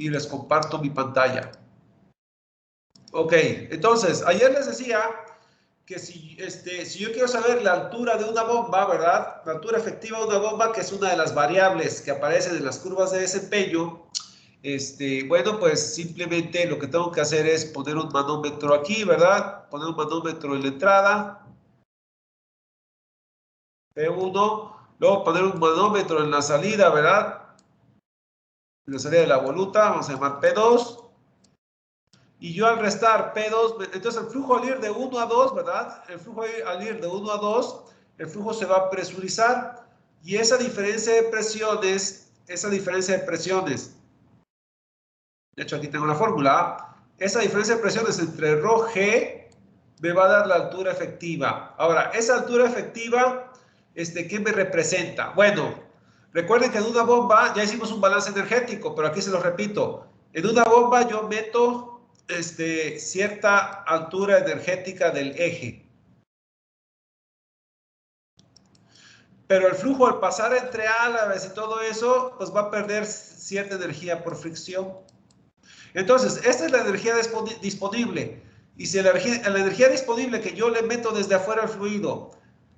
y les comparto mi pantalla. Ok, entonces, ayer les decía que si yo quiero saber la altura de una bomba, ¿verdad? La altura efectiva de una bomba, que es una de las variables que aparecen en las curvas de desempeño, bueno, pues simplemente lo que tengo que hacer es poner un manómetro aquí, ¿verdad? Poner un manómetro en la entrada, P1, luego poner un manómetro en la salida, ¿verdad? En la salida de la voluta, vamos a llamar P2. Y yo al restar P2, entonces el flujo al ir de 1 a 2, ¿verdad? El flujo al ir de 1 a 2, el flujo se va a presurizar. Y esa diferencia de presiones, de hecho aquí tengo la fórmula, esa diferencia de presiones entre ρg me va a dar la altura efectiva. Ahora, esa altura efectiva, ¿qué me representa? Bueno, recuerden que en una bomba ya hicimos un balance energético, pero aquí se lo repito. En una bomba yo meto cierta altura energética del eje. Pero el flujo al pasar entre álabes y todo eso, pues va a perder cierta energía por fricción. Entonces, esta es la energía disponible. Y si la energía disponible que yo le meto desde afuera al fluido,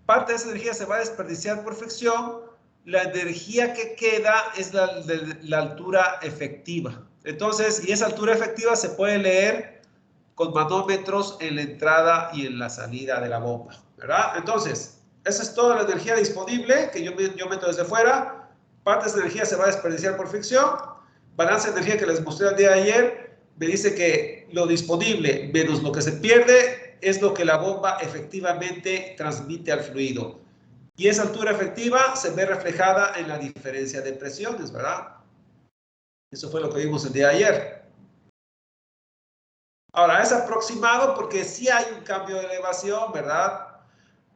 parte de esa energía se va a desperdiciar por fricción, la energía que queda es la altura efectiva. Entonces, y esa altura efectiva se puede leer con manómetros en la entrada y en la salida de la bomba, ¿verdad? Entonces, esa es toda la energía disponible que yo meto desde fuera. Parte de esa energía se va a desperdiciar por fricción. Balance de energía que les mostré el día de ayer me dice que lo disponible menos lo que se pierde es lo que la bomba efectivamente transmite al fluido. Y esa altura efectiva se ve reflejada en la diferencia de presiones, ¿verdad? Eso fue lo que vimos el día de ayer. Ahora, es aproximado porque sí hay un cambio de elevación, ¿verdad?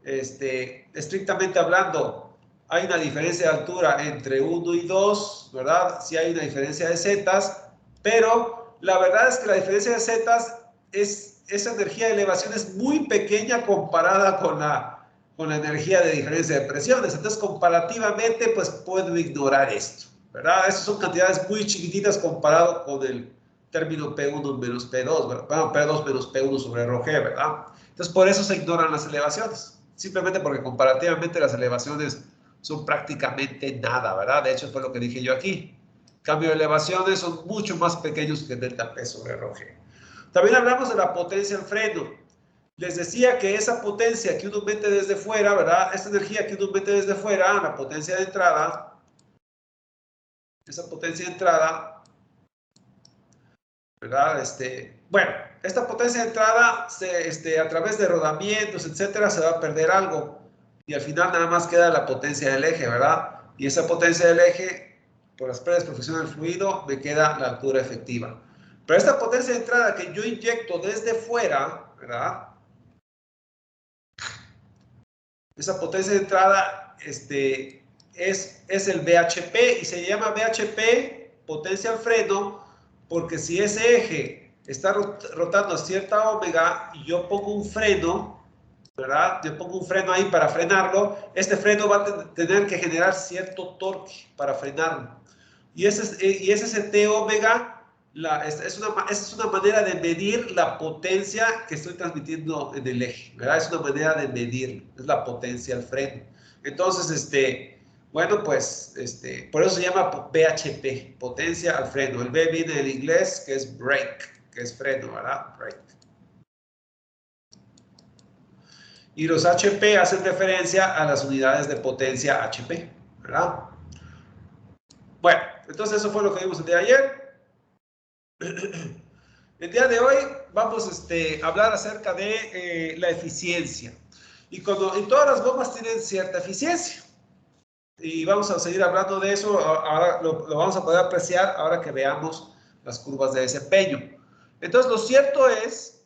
Estrictamente hablando, hay una diferencia de altura entre 1 y 2, ¿verdad? Sí hay una diferencia de zetas, pero la verdad es que la diferencia de zetas, esa energía de elevación es muy pequeña comparada con la energía de diferencia de presiones. Entonces, comparativamente, pues puedo ignorar esto, ¿verdad? Esas son cantidades muy chiquititas comparado con el término P1 menos P2, ¿verdad? Bueno, P2 menos P1 sobre ρg, ¿verdad? Entonces, por eso se ignoran las elevaciones. Simplemente porque comparativamente las elevaciones son prácticamente nada, ¿verdad? De hecho, fue lo que dije yo aquí. Cambio de elevaciones son mucho más pequeños que delta P sobre ρg. También hablamos de la potencia en freno. Les decía que esa potencia que uno mete desde fuera, ¿verdad? Esta energía que uno mete desde fuera, la potencia de entrada, esa potencia de entrada, ¿verdad? Bueno, esta potencia de entrada, a través de rodamientos, etcétera, se va a perder algo. Y al final nada más queda la potencia del eje, ¿verdad? Y esa potencia del eje, por las pérdidas por fricción del fluido, me queda la altura efectiva. Pero esta potencia de entrada que yo inyecto desde fuera, ¿verdad? Esa potencia de entrada es el BHP y se llama BHP, potencia al freno, porque si ese eje está rotando a cierta omega y yo pongo un freno, ¿verdad? Yo pongo un freno ahí para frenarlo, este freno va a tener que generar cierto torque para frenarlo. Y ese es el T omega. Esa es una manera de medir la potencia que estoy transmitiendo en el eje, ¿verdad? Es una manera de medir, es la potencia al freno. Entonces, bueno, pues, por eso se llama BHP, potencia al freno. El B viene del inglés, que es brake, que es freno, ¿verdad? Brake. Y los HP hacen referencia a las unidades de potencia HP, ¿verdad? Bueno, entonces eso fue lo que vimos el día de ayer. El día de hoy vamos a hablar acerca de la eficiencia. Y todas las bombas tienen cierta eficiencia. Y vamos a seguir hablando de eso. Ahora lo vamos a poder apreciar ahora que veamos las curvas de desempeño. Entonces, lo cierto es,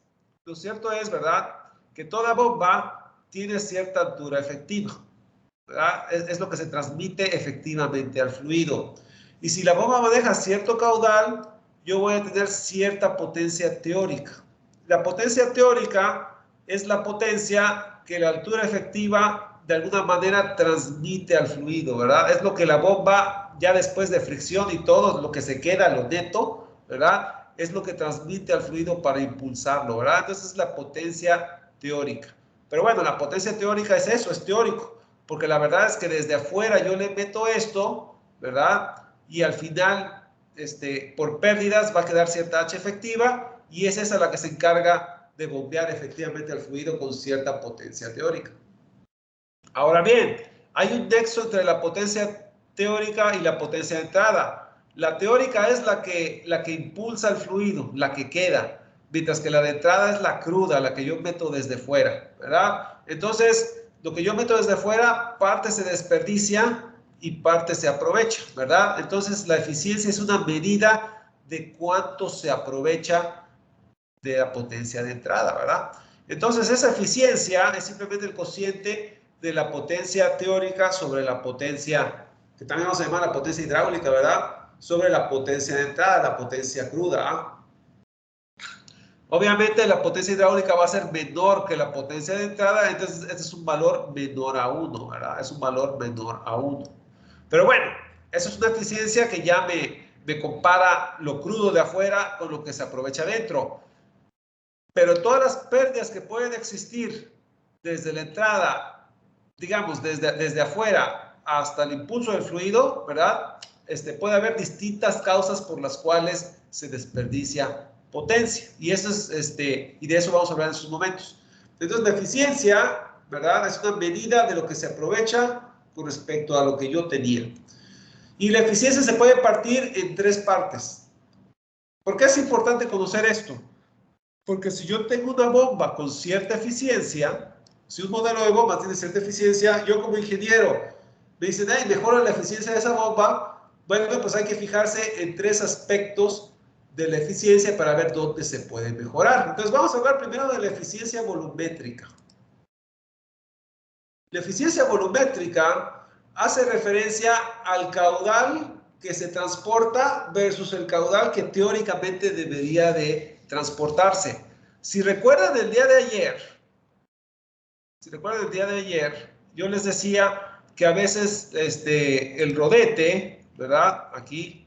¿verdad? Que toda bomba tiene cierta altura efectiva, ¿verdad? Es lo que se transmite efectivamente al fluido. Y si la bomba maneja cierto caudal, yo voy a tener cierta potencia teórica. La potencia teórica es la potencia que la altura efectiva de alguna manera transmite al fluido, ¿verdad? Es lo que la bomba, ya después de fricción y todo, lo que se queda, lo neto, ¿verdad? Es lo que transmite al fluido para impulsarlo, ¿verdad? Entonces es la potencia teórica. Pero bueno, la potencia teórica es eso, es teórico, porque la verdad es que desde afuera yo le meto esto, ¿verdad? Y al final, por pérdidas va a quedar cierta H efectiva y es esa la que se encarga de bombear efectivamente al fluido con cierta potencia teórica. Ahora bien, hay un nexo entre la potencia teórica y la potencia de entrada. La teórica es la que impulsa el fluido, la que queda, mientras que la de entrada es la cruda, la que yo meto desde fuera, ¿verdad? Entonces, lo que yo meto desde fuera, parte se desperdicia y parte se aprovecha, ¿verdad? Entonces, la eficiencia es una medida de cuánto se aprovecha de la potencia de entrada, ¿verdad? Entonces, esa eficiencia es simplemente el cociente de la potencia teórica sobre la potencia, que también vamos a llamar la potencia hidráulica, ¿verdad? Sobre la potencia de entrada, la potencia cruda. Obviamente la potencia hidráulica va a ser menor que la potencia de entrada, entonces este es un valor menor a 1, ¿verdad? Es un valor menor a 1. Pero bueno, eso es una eficiencia que ya me compara lo crudo de afuera con lo que se aprovecha dentro. Pero todas las pérdidas que pueden existir desde la entrada, digamos, desde afuera hasta el impulso del fluido, ¿verdad? Puede haber distintas causas por las cuales se desperdicia potencia. Y eso es, y de eso vamos a hablar en sus momentos. Entonces, la eficiencia, ¿verdad? Es una medida de lo que se aprovecha con respecto a lo que yo tenía. Y la eficiencia se puede partir en 3 partes. ¿Por qué es importante conocer esto? Porque si yo tengo una bomba con cierta eficiencia, si un modelo de bomba tiene cierta eficiencia, yo como ingeniero me dicen, ay, mejora la eficiencia de esa bomba. Bueno, pues hay que fijarse en 3 aspectos de la eficiencia para ver dónde se puede mejorar. Entonces vamos a hablar primero de la eficiencia volumétrica. La eficiencia volumétrica hace referencia al caudal que se transporta versus el caudal que teóricamente debería de transportarse. Si recuerdan el día de ayer, yo les decía que a veces el rodete, ¿verdad? Aquí,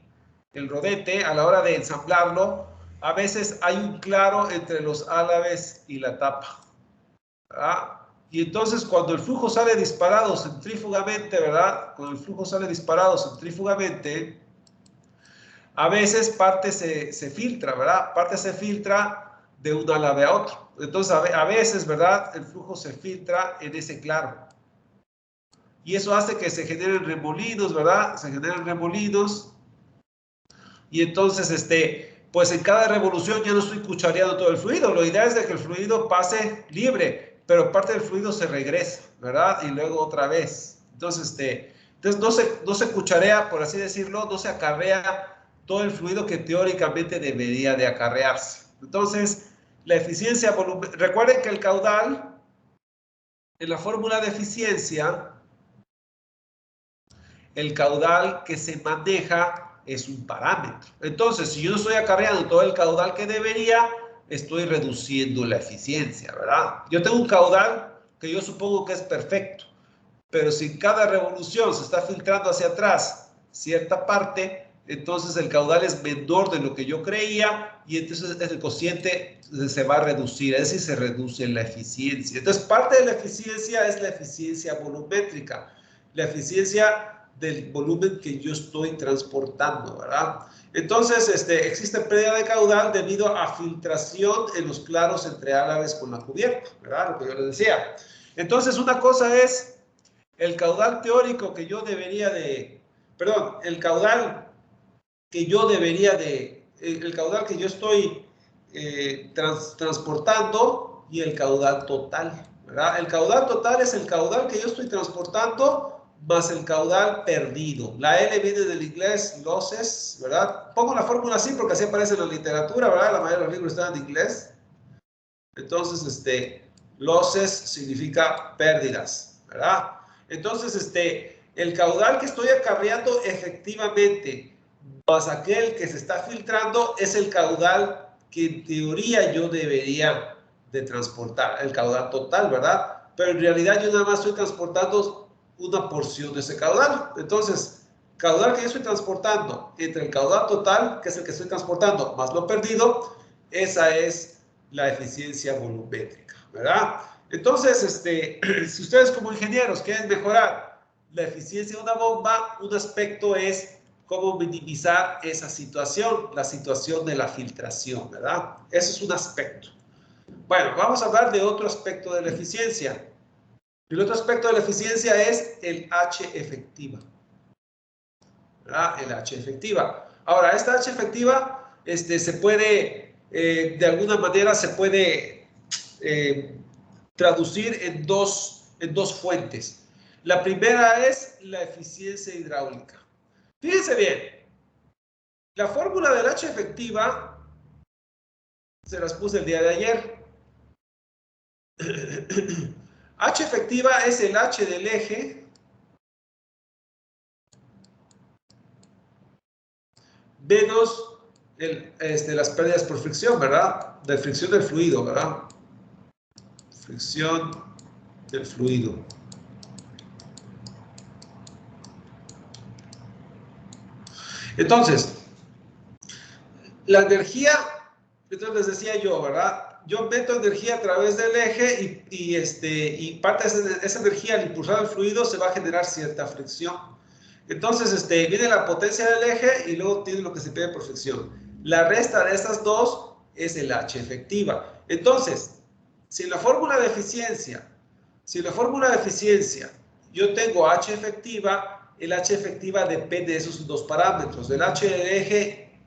el rodete, a la hora de ensamblarlo, a veces hay un claro entre los álabes y la tapa, ¿verdad? Y entonces cuando el flujo sale disparado centrífugamente, ¿verdad? Cuando el flujo sale disparado centrífugamente, a veces parte se filtra, ¿verdad? Parte se filtra de un álabe a otro. Entonces a veces, ¿verdad? El flujo se filtra en ese claro. Y eso hace que se generen remolinos, ¿verdad? Se generan remolinos. Y entonces, pues en cada revolución ya no estoy cuchareando todo el fluido. Lo ideal es de que el fluido pase libre, pero parte del fluido se regresa, ¿verdad? Y luego otra vez. Entonces, no se cucharea, por así decirlo, no se acarrea todo el fluido que teóricamente debería de acarrearse. Entonces, la eficiencia volumétrica, recuerden que el caudal, en la fórmula de eficiencia, el caudal que se maneja es un parámetro. Entonces, si yo no estoy acarreando todo el caudal que debería, estoy reduciendo la eficiencia, ¿verdad? Yo tengo un caudal que yo supongo que es perfecto, pero si en cada revolución se está filtrando hacia atrás cierta parte, entonces el caudal es menor de lo que yo creía y entonces el cociente se va a reducir, es decir, se reduce la eficiencia. Entonces, parte de la eficiencia es la eficiencia volumétrica, la eficiencia del volumen que yo estoy transportando, ¿verdad? Entonces, existe pérdida de caudal debido a filtración en los claros entre álabes con la cubierta, ¿verdad? Lo que yo les decía. Entonces, una cosa es el caudal teórico que yo debería de, perdón, el caudal que yo estoy transportando y el caudal total, ¿verdad? El caudal total es el caudal que yo estoy transportando más el caudal perdido. La L viene del inglés losses, ¿verdad? Pongo la fórmula así porque así aparece en la literatura, ¿verdad? La mayoría de los libros están en inglés. Entonces, losses significa pérdidas, ¿verdad? Entonces, el caudal que estoy acarreando efectivamente más aquel que se está filtrando es el caudal que en teoría yo debería de transportar, el caudal total, ¿verdad? Pero en realidad yo nada más estoy transportando una porción de ese caudal. Entonces, caudal que yo estoy transportando entre el caudal total, que es el que estoy transportando, más lo perdido, esa es la eficiencia volumétrica, ¿verdad? Entonces, si ustedes como ingenieros quieren mejorar la eficiencia de una bomba, un aspecto es cómo minimizar esa situación, la situación de la filtración, ¿verdad? Ese es un aspecto. Bueno, vamos a hablar de otro aspecto de la eficiencia. El otro aspecto de la eficiencia es el H efectiva, ¿verdad? El H efectiva. Ahora, esta H efectiva se puede, de alguna manera, se puede traducir en dos fuentes. La primera es la eficiencia hidráulica. Fíjense bien, la fórmula del H efectiva se las puse el día de ayer. H efectiva es el H del eje menos las pérdidas por fricción, ¿verdad? De fricción del fluido, ¿verdad? Fricción del fluido. Entonces, la energía, entonces les decía yo, ¿verdad? Yo meto energía a través del eje y parte de esa energía al impulsar el fluido se va a generar cierta fricción. Entonces, viene la potencia del eje y luego tiene lo que se pide por fricción. La resta de estas dos es el H efectiva. Entonces, si en la fórmula de eficiencia, yo tengo H efectiva, el H efectiva depende de esos dos parámetros, del H del eje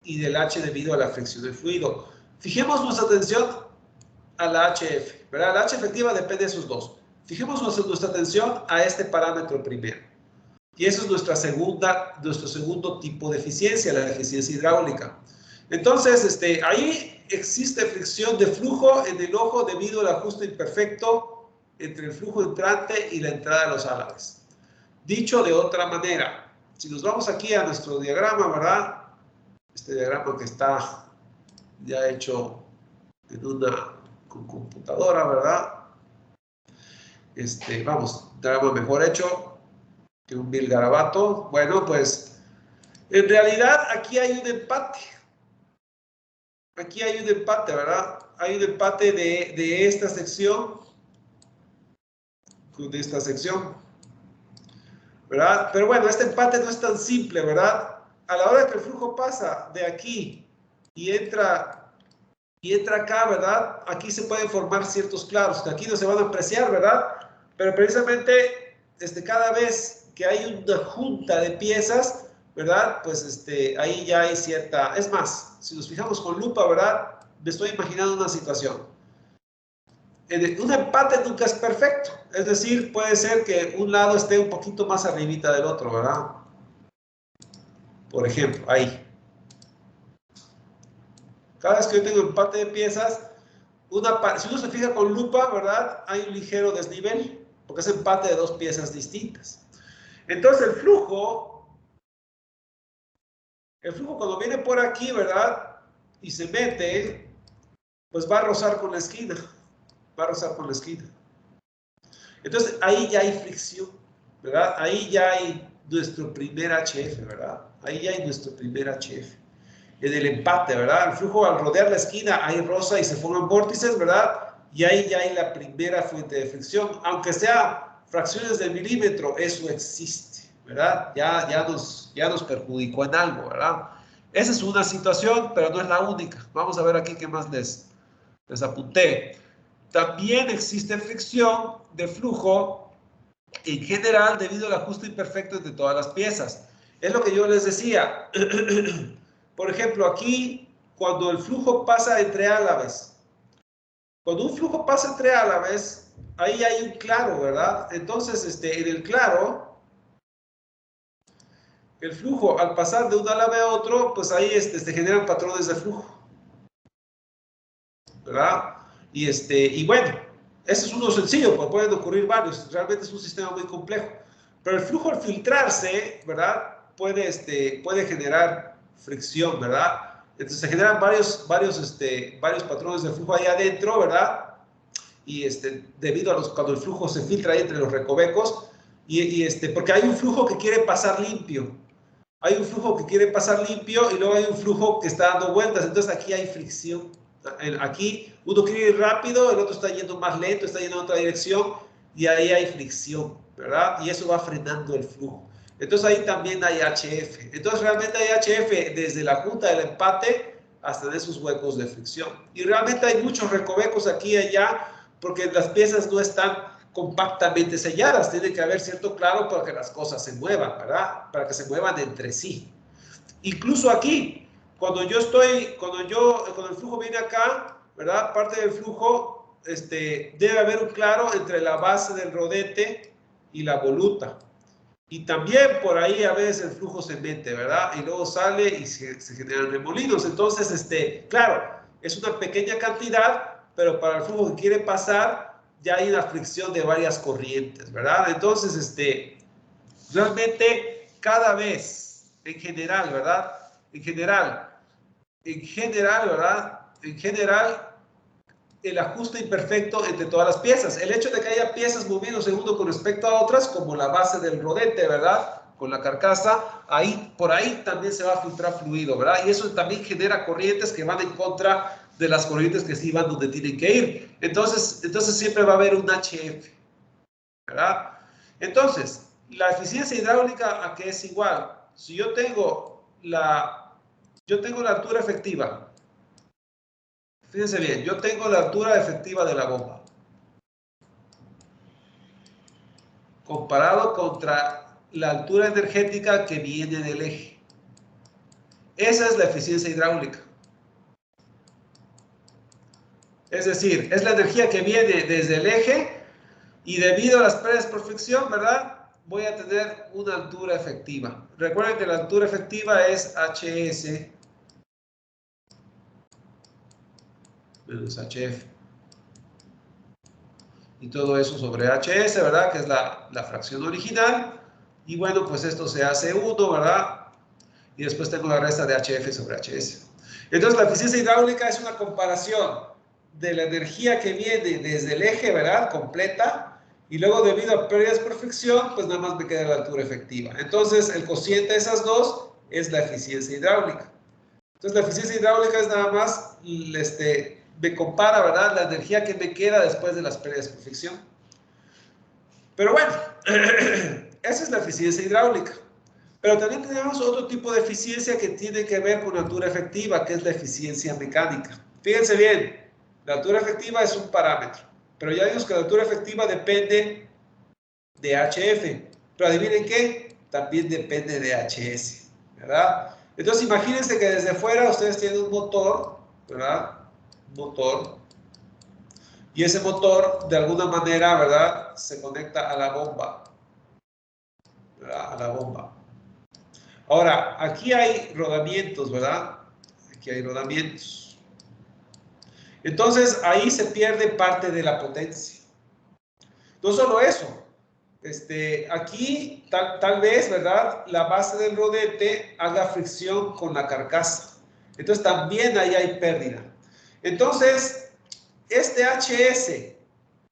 y del H debido a la fricción del fluido. Fijemos nuestra atención a la HF, ¿verdad? La H efectiva depende de esos dos. Fijemos nuestra atención a este parámetro primero. Y eso es nuestro segundo tipo de eficiencia, la eficiencia hidráulica. Entonces, ahí existe fricción de flujo en el ojo debido al ajuste imperfecto entre el flujo entrante y la entrada de los álabes. Dicho de otra manera, si nos vamos aquí a nuestro diagrama, ¿verdad? Este diagrama que está ya hecho con computadora, ¿verdad? Vamos, diagrama mejor hecho que un vil garabato. Bueno, pues en realidad aquí hay un empate. Aquí hay un empate, ¿verdad? Hay un empate de esta sección con esta sección, ¿verdad? Pero bueno, este empate no es tan simple, ¿verdad? A la hora que el flujo pasa de aquí y entra acá, ¿verdad? Aquí se pueden formar ciertos claros, que aquí no se van a apreciar, ¿verdad? Pero precisamente cada vez que hay una junta de piezas, ¿verdad? Pues ahí ya hay cierta... Es más, si nos fijamos con lupa, ¿verdad? Me estoy imaginando una situación. Un empate nunca es perfecto. Es decir, puede ser que un lado esté un poquito más arribita del otro, ¿verdad? Por ejemplo, ahí. Cada vez que yo tengo empate de piezas, si uno se fija con lupa, ¿verdad? Hay un ligero desnivel, porque es empate de dos piezas distintas. Entonces el flujo cuando viene por aquí, ¿verdad? Y se mete, pues va a rozar con la esquina. Va a rozar con la esquina. Entonces ahí ya hay fricción, ¿verdad? Ahí ya hay nuestro primer HF, ¿verdad? Ahí ya hay nuestro primer HF. En el empate, ¿verdad? El flujo al rodear la esquina, ahí roza y se forman vórtices, ¿verdad? Y ahí ya hay la primera fuente de fricción. Aunque sea fracciones de milímetro, eso existe, ¿verdad? Ya nos perjudicó en algo, ¿verdad? Esa es una situación, pero no es la única. Vamos a ver aquí qué más les apunté. También existe fricción de flujo en general debido al ajuste imperfecto entre todas las piezas. Es lo que yo les decía. Por ejemplo, aquí, cuando el flujo pasa entre álabes, cuando un flujo pasa entre álabes, ahí hay un claro, ¿verdad? Entonces, en el claro, el flujo al pasar de un álabe a otro, pues ahí se generan patrones de flujo, ¿verdad? Y bueno, ese es uno sencillo, pues pueden ocurrir varios, realmente es un sistema muy complejo. Pero el flujo al filtrarse, ¿verdad? Puede generar fricción, ¿verdad? Entonces se generan varios patrones de flujo ahí adentro, ¿verdad? Y debido a cuando el flujo se filtra ahí entre los recovecos, Porque hay un flujo que quiere pasar limpio. Hay un flujo que quiere pasar limpio y luego hay un flujo que está dando vueltas. Entonces aquí hay fricción. Aquí uno quiere ir rápido, el otro está yendo más lento, está yendo en otra dirección y ahí hay fricción, ¿verdad? Y eso va frenando el flujo. Entonces ahí también hay HF. Entonces realmente hay HF desde la junta del empate hasta en esos huecos de fricción. Y realmente hay muchos recovecos aquí y allá porque las piezas no están compactamente selladas. Tiene que haber cierto claro para que las cosas se muevan, ¿verdad? Para que se muevan entre sí. Incluso aquí, cuando el flujo viene acá, ¿verdad? Parte del flujo, debe haber un claro entre la base del rodete y la voluta. Y también por ahí a veces el flujo se mete, ¿verdad? Y luego sale y se generan remolinos. Entonces, claro, es una pequeña cantidad, pero para el flujo que quiere pasar, ya hay una fricción de varias corrientes, ¿verdad? Entonces, realmente cada vez, en general, ¿verdad? En general, ¿verdad? En general, el ajuste imperfecto entre todas las piezas. El hecho de que haya piezas moviéndose uno con respecto a otras, como la base del rodete, ¿verdad? Con la carcasa, por ahí también se va a filtrar fluido, ¿verdad? Y eso también genera corrientes que van en contra de las corrientes que sí van donde tienen que ir. Entonces siempre va a haber un HF, ¿verdad? Entonces, la eficiencia hidráulica a qué es igual. Si yo tengo la altura efectiva. Fíjense bien, yo tengo la altura efectiva de la bomba comparado contra la altura energética que viene del eje. Esa es la eficiencia hidráulica. Es decir, es la energía que viene desde el eje y debido a las pérdidas por fricción, ¿verdad? Voy a tener una altura efectiva. Recuerden que la altura efectiva es HS menos HF. Y todo eso sobre HS, ¿verdad? Que es la fracción original. Y bueno, pues esto se hace 1, ¿verdad? Y después tengo la resta de HF sobre HS. Entonces la eficiencia hidráulica es una comparación de la energía que viene desde el eje, ¿verdad? Completa. Y luego debido a pérdidas por fricción, pues nada más me queda la altura efectiva. Entonces el cociente de esas dos es la eficiencia hidráulica. Entonces la eficiencia hidráulica es nada más, me compara, ¿verdad? La energía que me queda después de las pérdidas por fricción. Pero bueno, esa es la eficiencia hidráulica. Pero también tenemos otro tipo de eficiencia que tiene que ver con la altura efectiva, que es la eficiencia mecánica. Fíjense bien, la altura efectiva es un parámetro, pero ya vimos que la altura efectiva depende de HF. Pero adivinen qué, también depende de HS, ¿verdad? Entonces imagínense que desde fuera ustedes tienen un motor, ¿verdad? Un motor. Y ese motor, de alguna manera, ¿verdad? Se conecta a la bomba, ¿verdad? A la bomba. Ahora, aquí hay rodamientos, ¿verdad? Aquí hay rodamientos. Entonces, ahí se pierde parte de la potencia. No solo eso. Aquí, tal vez, ¿verdad? La base del rodete haga fricción con la carcasa. Entonces, también ahí hay pérdida. Entonces, este HS,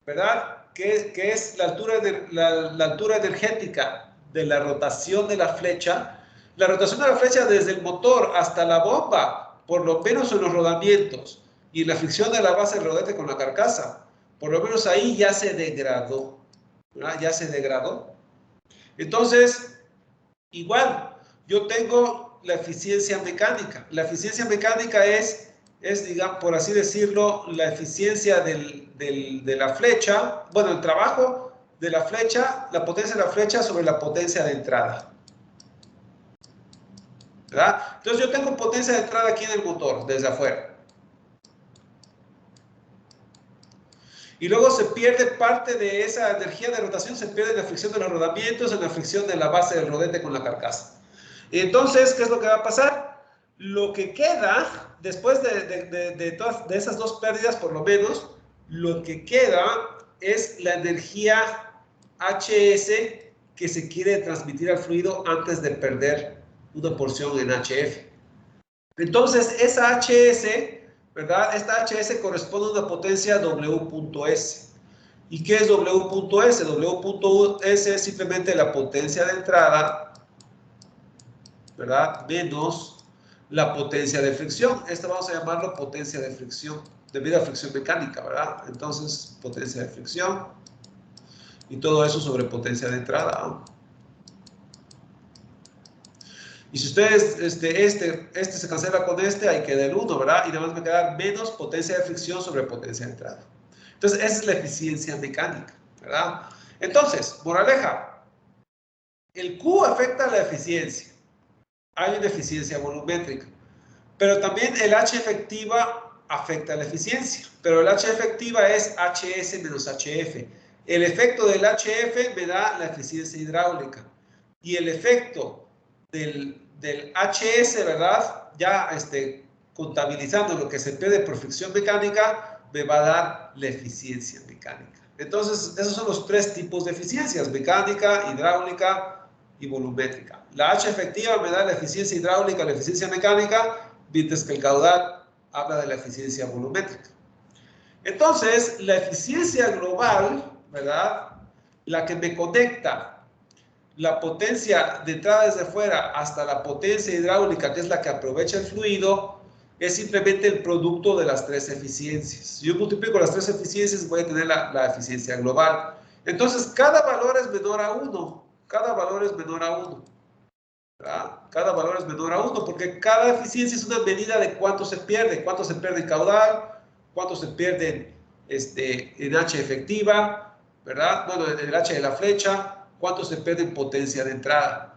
¿verdad? Que es la altura energética de la rotación de la flecha. La rotación de la flecha desde el motor hasta la bomba, por lo menos en los rodamientos, y la fricción de la base del rodete con la carcasa, por lo menos ahí ya se degradó, ¿verdad? Ya se degradó. Entonces, igual, yo tengo la eficiencia mecánica. La eficiencia mecánica es, digamos, por así decirlo, la eficiencia de la flecha, bueno, el trabajo de la flecha, la potencia de la flecha sobre la potencia de entrada. ¿Verdad? Entonces yo tengo potencia de entrada aquí en el motor, desde afuera. Y luego se pierde parte de esa energía de rotación, se pierde en la fricción de los rodamientos, en la fricción de la base del rodete con la carcasa. Entonces, ¿qué es lo que va a pasar? Lo que queda, después de esas dos pérdidas por lo menos, lo que queda es la energía HS que se quiere transmitir al fluido antes de perder una porción en HF. Entonces, esa HS, ¿verdad? Esta HS corresponde a una potencia W.S. ¿Y qué es W.S? W.S es simplemente la potencia de entrada, ¿verdad? Menos la potencia de fricción. Esta vamos a llamarlo potencia de fricción, debido a fricción mecánica, ¿verdad? Entonces, potencia de fricción y todo eso sobre potencia de entrada, ¿no? Y si ustedes, este se cancela con este, ahí queda el 1, ¿verdad? Y nada más me queda menos potencia de fricción sobre potencia de entrada. Entonces, esa es la eficiencia mecánica, ¿verdad? Entonces, moraleja, el Q afecta a la eficiencia. Hay una eficiencia volumétrica. Pero también el H efectiva afecta a la eficiencia. Pero el H efectiva es HS menos HF. El efecto del HF me da la eficiencia hidráulica. Y el efecto del HS, ¿verdad? Ya contabilizando lo que se pierde por fricción mecánica, me va a dar la eficiencia mecánica. Entonces, esos son los tres tipos de eficiencias: mecánica, hidráulica y volumétrica. La H efectiva me da la eficiencia hidráulica, la eficiencia mecánica, mientras que el caudal habla de la eficiencia volumétrica. Entonces, la eficiencia global, ¿verdad? La que me conecta la potencia de entrada desde fuera hasta la potencia hidráulica, que es la que aprovecha el fluido, es simplemente el producto de las tres eficiencias. Si yo multiplico las tres eficiencias, voy a tener la eficiencia global. Entonces, cada valor es menor a 1. Cada valor es menor a 1. ¿Verdad? Cada valor es menor a 1, porque cada eficiencia es una medida de cuánto se pierde en caudal, cuánto se pierde en H efectiva, ¿verdad? Bueno, en el H de la flecha, cuánto se pierde en potencia de entrada.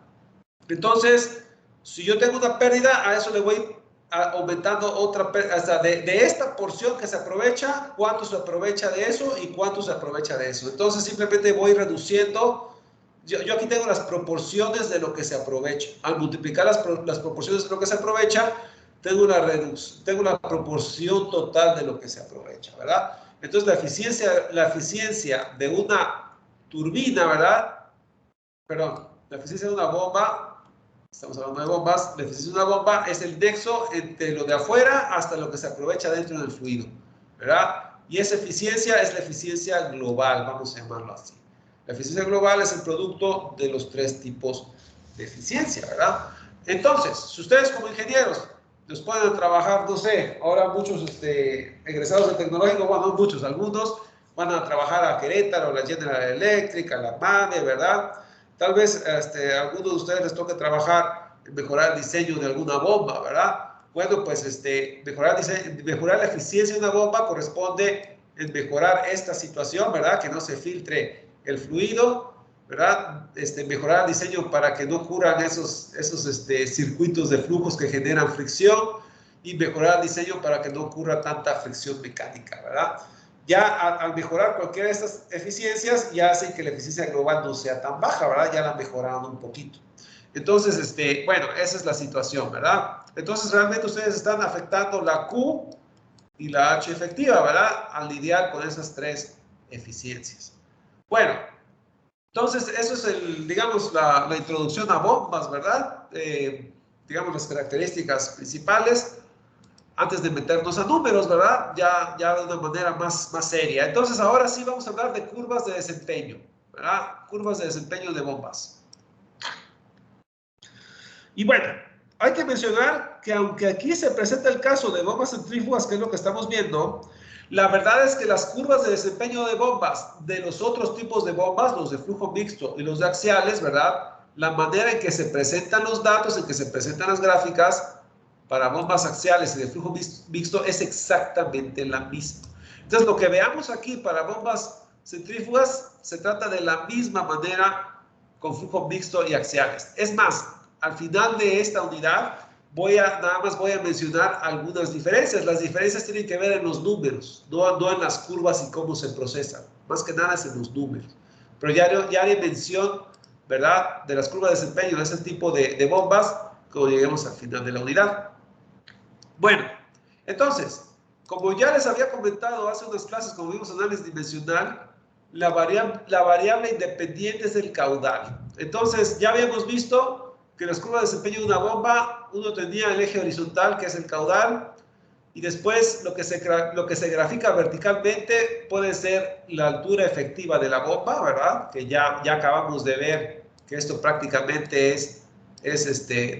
Entonces, si yo tengo una pérdida, a eso le voy aumentando otra pérdida, hasta de esta porción que se aprovecha, cuánto se aprovecha de eso y cuánto se aprovecha de eso. Entonces, simplemente voy reduciendo. Yo aquí tengo las proporciones de lo que se aprovecha. Al multiplicar las proporciones de lo que se aprovecha, tengo una proporción total de lo que se aprovecha, ¿verdad? Entonces, la eficiencia de una turbina, ¿verdad? Perdón, la eficiencia de una bomba, estamos hablando de bombas, la eficiencia de una bomba es el nexo entre lo de afuera hasta lo que se aprovecha dentro del fluido, ¿verdad? Y esa eficiencia es la eficiencia global, vamos a llamarlo así. La eficiencia global es el producto de los tres tipos de eficiencia, ¿verdad? Entonces, si ustedes como ingenieros los pueden trabajar, no sé, ahora muchos egresados de tecnológico, bueno, no muchos, algunos van a trabajar a Querétaro, a la General Electric, a la MANE, ¿verdad? Tal vez a algunos de ustedes les toque trabajar en mejorar el diseño de alguna bomba, ¿verdad? Bueno, pues mejorar la eficiencia de una bomba corresponde en mejorar esta situación, ¿verdad? Que no se filtre el fluido, ¿verdad? Mejorar el diseño para que no ocurran esos circuitos de flujos que generan fricción, y mejorar el diseño para que no ocurra tanta fricción mecánica, ¿verdad? Ya al mejorar cualquiera de estas eficiencias, ya hacen que la eficiencia global no sea tan baja, ¿verdad? Ya la mejoraron un poquito. Entonces, bueno, esa es la situación, ¿verdad? Entonces, realmente ustedes están afectando la Q y la H efectiva, ¿verdad? Al lidiar con esas tres eficiencias. Bueno, entonces, eso es, digamos, la introducción a bombas, ¿verdad? Digamos, las características principales, antes de meternos a números, ¿verdad? Ya de una manera más seria. Entonces, ahora sí vamos a hablar de curvas de desempeño, ¿verdad? Curvas de desempeño de bombas. Y bueno, hay que mencionar que aunque aquí se presenta el caso de bombas centrífugas, que es lo que estamos viendo, la verdad es que las curvas de desempeño de bombas de los otros tipos de bombas, los de flujo mixto y los de axiales, ¿verdad? La manera en que se presentan los datos, en que se presentan las gráficas para bombas axiales y de flujo mixto es exactamente la misma. Entonces, lo que veamos aquí para bombas centrífugas se trata de la misma manera con flujo mixto y axiales. Es más, al final de esta unidad nada más voy a mencionar algunas diferencias. Las diferencias tienen que ver en los números, no en las curvas y cómo se procesan. Más que nada es en los números. Pero ya haré mención, ¿verdad?, de las curvas de desempeño de ese tipo de bombas cuando lleguemos al final de la unidad. Bueno, entonces, como ya les había comentado hace unas clases, como vimos análisis dimensional, la variable independiente es el caudal. Entonces, ya habíamos visto que en las curvas de desempeño de una bomba, uno tenía el eje horizontal, que es el caudal, Y después lo que se grafica verticalmente puede ser la altura efectiva de la bomba, ¿verdad? Que ya acabamos de ver que esto prácticamente es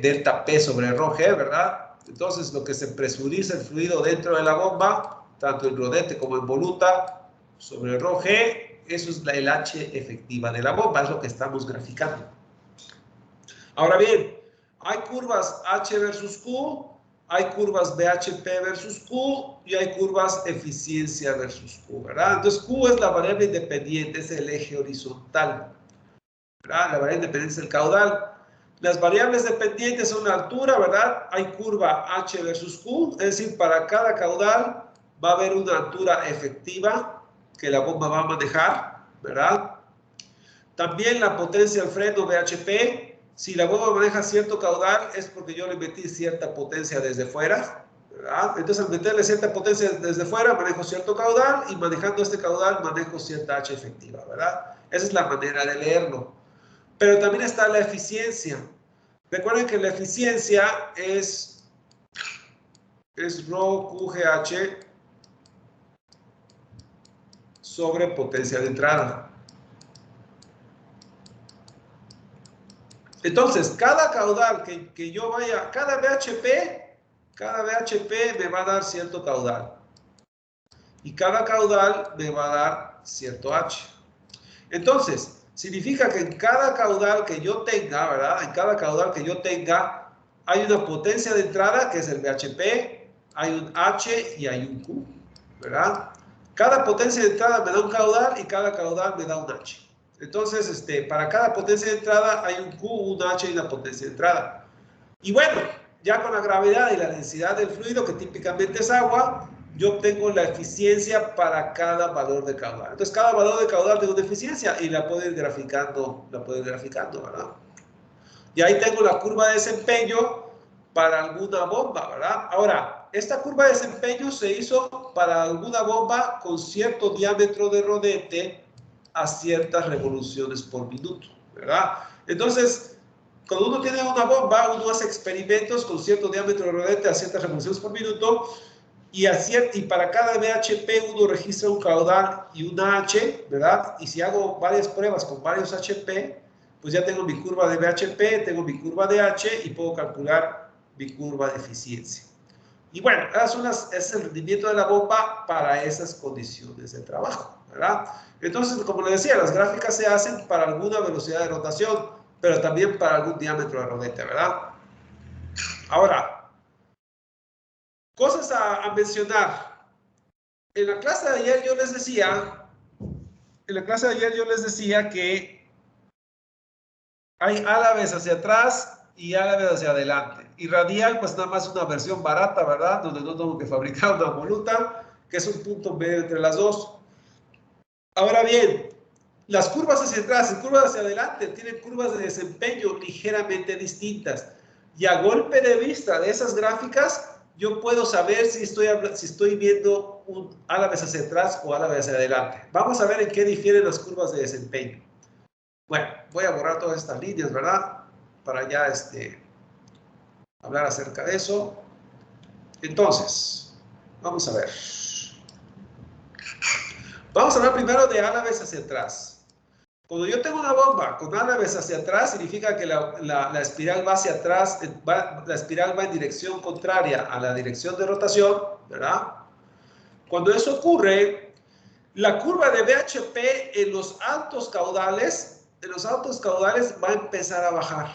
delta P sobre rho G, ¿verdad? Entonces lo que se presuriza el fluido dentro de la bomba, tanto en rodete como en voluta, sobre rho G, eso es el H efectiva de la bomba, es lo que estamos graficando. Ahora bien, hay curvas H versus Q, hay curvas BHP versus Q y hay curvas eficiencia versus Q, ¿verdad? Entonces Q es la variable independiente, es el eje horizontal, ¿verdad? La variable independiente es el caudal. Las variables dependientes son la altura, ¿verdad? Hay curva H versus Q, es decir, para cada caudal va a haber una altura efectiva que la bomba va a manejar, ¿verdad? También la potencia al freno BHP. Si la bomba maneja cierto caudal es porque yo le metí cierta potencia desde fuera, ¿verdad? Entonces al meterle cierta potencia desde fuera manejo cierto caudal y manejando este caudal manejo cierta H efectiva, ¿verdad? Esa es la manera de leerlo. Pero también está la eficiencia. Recuerden que la eficiencia es rho QGH sobre potencia de entrada. Entonces, cada caudal que yo vaya, cada BHP me va a dar cierto caudal. Y cada caudal me va a dar cierto H. Entonces, significa que en cada caudal que yo tenga, ¿verdad? En cada caudal que yo tenga, hay una potencia de entrada, que es el BHP, hay un H y hay un Q, ¿verdad? Cada potencia de entrada me da un caudal y cada caudal me da un H. Entonces, para cada potencia de entrada hay un Q, un H y una potencia de entrada. Y bueno, ya con la gravedad y la densidad del fluido, que típicamente es agua, yo obtengo la eficiencia para cada valor de caudal. Entonces, cada valor de caudal tiene una eficiencia y la puedo ir graficando, ¿verdad? Y ahí tengo la curva de desempeño para alguna bomba, ¿verdad? Ahora, esta curva de desempeño se hizo para alguna bomba con cierto diámetro de rodete a ciertas revoluciones por minuto, ¿verdad? Entonces, cuando uno tiene una bomba, uno hace experimentos con cierto diámetro de rodete a ciertas revoluciones por minuto y para cada BHP uno registra un caudal y una H, ¿verdad? Y si hago varias pruebas con varios HP, pues ya tengo mi curva de BHP, tengo mi curva de H y puedo calcular mi curva de eficiencia. Y bueno, ese es el rendimiento de la bomba para esas condiciones de trabajo, ¿verdad? Entonces, como les decía, las gráficas se hacen para alguna velocidad de rotación, pero también para algún diámetro de rodete, ¿verdad? Ahora, cosas a mencionar. En la clase de ayer yo les decía que hay álabes hacia atrás y álabes hacia adelante. Y radial, pues nada más una versión barata, ¿verdad? Donde no tengo que fabricar una voluta, que es un punto medio entre las dos. Ahora bien, las curvas hacia atrás y curvas hacia adelante tienen curvas de desempeño ligeramente distintas. Y a golpe de vista de esas gráficas, yo puedo saber si estoy viendo un álabes hacia atrás o álabes hacia adelante. Vamos a ver en qué difieren las curvas de desempeño. Bueno, voy a borrar todas estas líneas, ¿verdad? Para ya hablar acerca de eso. Entonces, vamos a ver. Vamos a hablar primero de álabes hacia atrás. Cuando yo tengo una bomba con álabes hacia atrás, significa que la espiral va hacia atrás, la espiral va en dirección contraria a la dirección de rotación, ¿verdad? Cuando eso ocurre, la curva de BHP en los altos caudales va a empezar a bajar.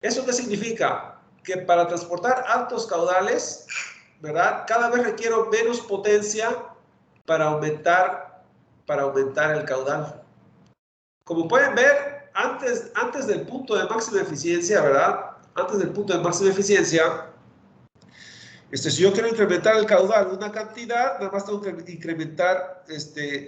¿Eso qué significa? Que para transportar altos caudales, ¿verdad? Cada vez requiero menos potencia para aumentar el caudal. Como pueden ver, antes del punto de máxima eficiencia, ¿verdad? Antes del punto de máxima eficiencia, si yo quiero incrementar el caudal una cantidad, nada más tengo que incrementar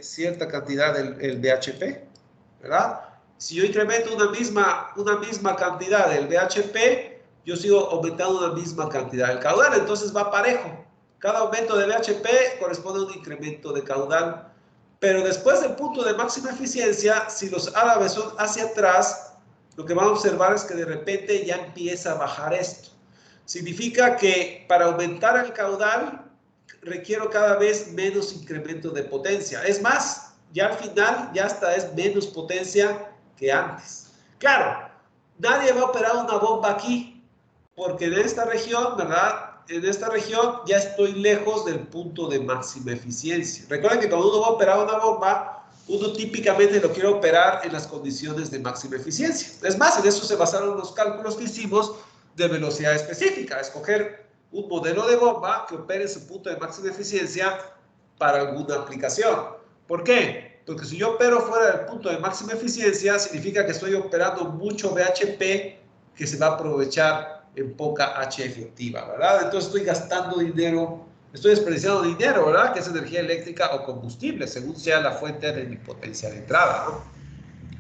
cierta cantidad del BHP, ¿verdad? Si yo incremento una misma cantidad del BHP, yo sigo aumentando una misma cantidad del caudal, entonces va parejo. Cada aumento de BHP corresponde a un incremento de caudal. Pero después del punto de máxima eficiencia, si los álabes son hacia atrás, lo que van a observar es que de repente ya empieza a bajar esto. significa que para aumentar el caudal requiero cada vez menos incremento de potencia. Es más, ya al final ya hasta es menos potencia que antes. Claro, nadie va a operar una bomba aquí, porque en esta región, ¿verdad? En esta región ya estoy lejos del punto de máxima eficiencia. Recuerden que cuando uno va a operar una bomba, uno típicamente lo quiere operar en las condiciones de máxima eficiencia. Es más, en eso se basaron los cálculos que hicimos de velocidad específica, escoger un modelo de bomba que opere en su punto de máxima eficiencia para alguna aplicación. ¿Por qué? Porque si yo opero fuera del punto de máxima eficiencia, significa que estoy operando mucho BHP que se va a aprovechar en poca H efectiva, ¿verdad? Entonces estoy gastando dinero, estoy desperdiciando dinero, ¿verdad? Que es energía eléctrica o combustible, según sea la fuente de mi potencia de entrada, ¿no?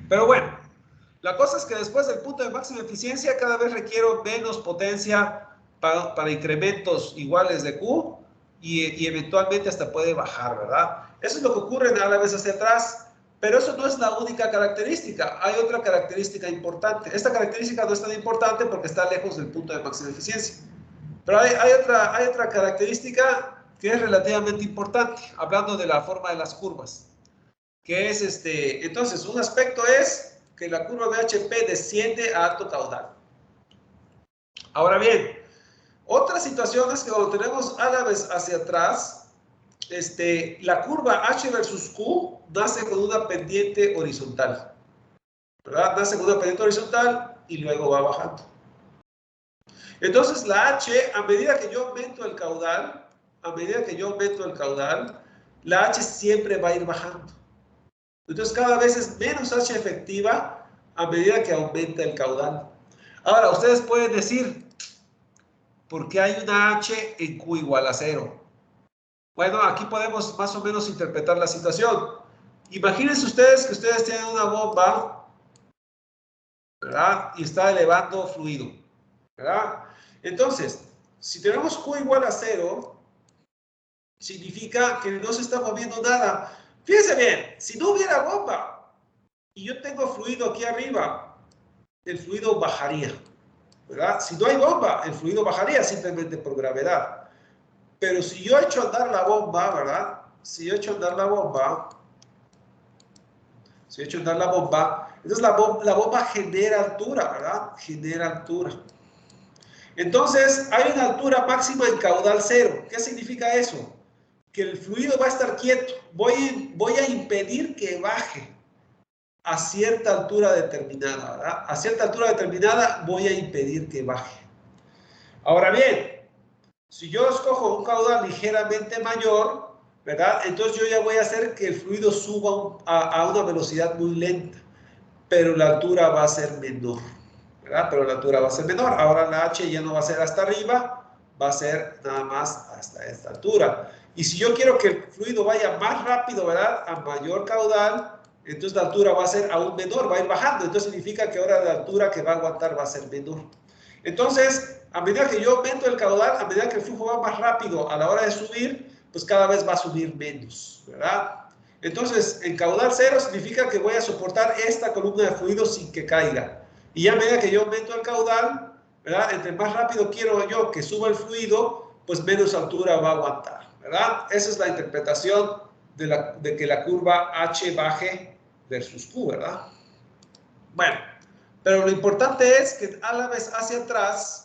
Pero bueno, la cosa es que después del punto de máxima eficiencia cada vez requiero menos potencia para incrementos iguales de Q y eventualmente hasta puede bajar, ¿verdad? Eso es lo que ocurre a la vez hacia atrás. Pero eso no es la única característica. Hay otra característica importante. Esta característica no es tan importante porque está lejos del punto de máxima eficiencia. Pero hay otra característica que es relativamente importante, hablando de la forma de las curvas. Que es entonces, un aspecto es que la curva BHP desciende a alto caudal. Ahora bien, otra situación es que cuando tenemos álabes hacia atrás, la curva H versus Q nace con una pendiente horizontal, ¿verdad? Nace con una pendiente horizontal y luego va bajando. Entonces la H, a medida que yo aumento el caudal, la H siempre va a ir bajando. Entonces cada vez es menos H efectiva a medida que aumenta el caudal. Ahora, ustedes pueden decir, ¿por qué hay una H en Q igual a 0? Bueno, aquí podemos más o menos interpretar la situación. Imagínense ustedes que ustedes tienen una bomba, ¿verdad? Y está elevando fluido, ¿verdad? Entonces, si tenemos Q igual a 0, significa que no se está moviendo nada. Fíjense bien, si no hubiera bomba y yo tengo fluido aquí arriba, el fluido bajaría, ¿verdad? Si no hay bomba, el fluido bajaría simplemente por gravedad. Pero si yo echo a andar la bomba, ¿verdad? Si yo echo a andar la bomba, entonces la bomba genera altura, ¿verdad? Genera altura. Entonces, hay una altura máxima en caudal cero. ¿Qué significa eso? Que el fluido va a estar quieto. Voy a impedir que baje a cierta altura determinada, ¿verdad? A cierta altura determinada voy a impedir que baje. Ahora bien, si yo escojo un caudal ligeramente mayor, ¿verdad? Entonces yo ya voy a hacer que el fluido suba a una velocidad muy lenta, pero la altura va a ser menor, ¿verdad? Pero la altura va a ser menor. Ahora la H ya no va a ser hasta arriba, va a ser nada más hasta esta altura. Y si yo quiero que el fluido vaya más rápido, ¿verdad? A mayor caudal, entonces la altura va a ser aún menor, va a ir bajando. Entonces significa que ahora la altura que va a aguantar va a ser menor. Entonces, a medida que yo aumento el caudal, a medida que el flujo va más rápido a la hora de subir, pues cada vez va a subir menos, ¿verdad? Entonces, en caudal cero significa que voy a soportar esta columna de fluido sin que caiga. Y ya a medida que yo aumento el caudal, ¿verdad? Entre más rápido quiero yo que suba el fluido, pues menos altura va a aguantar, ¿verdad? Esa es la interpretación de que la curva H baje versus Q, ¿verdad? Bueno, pero lo importante es que a la vez hacia atrás,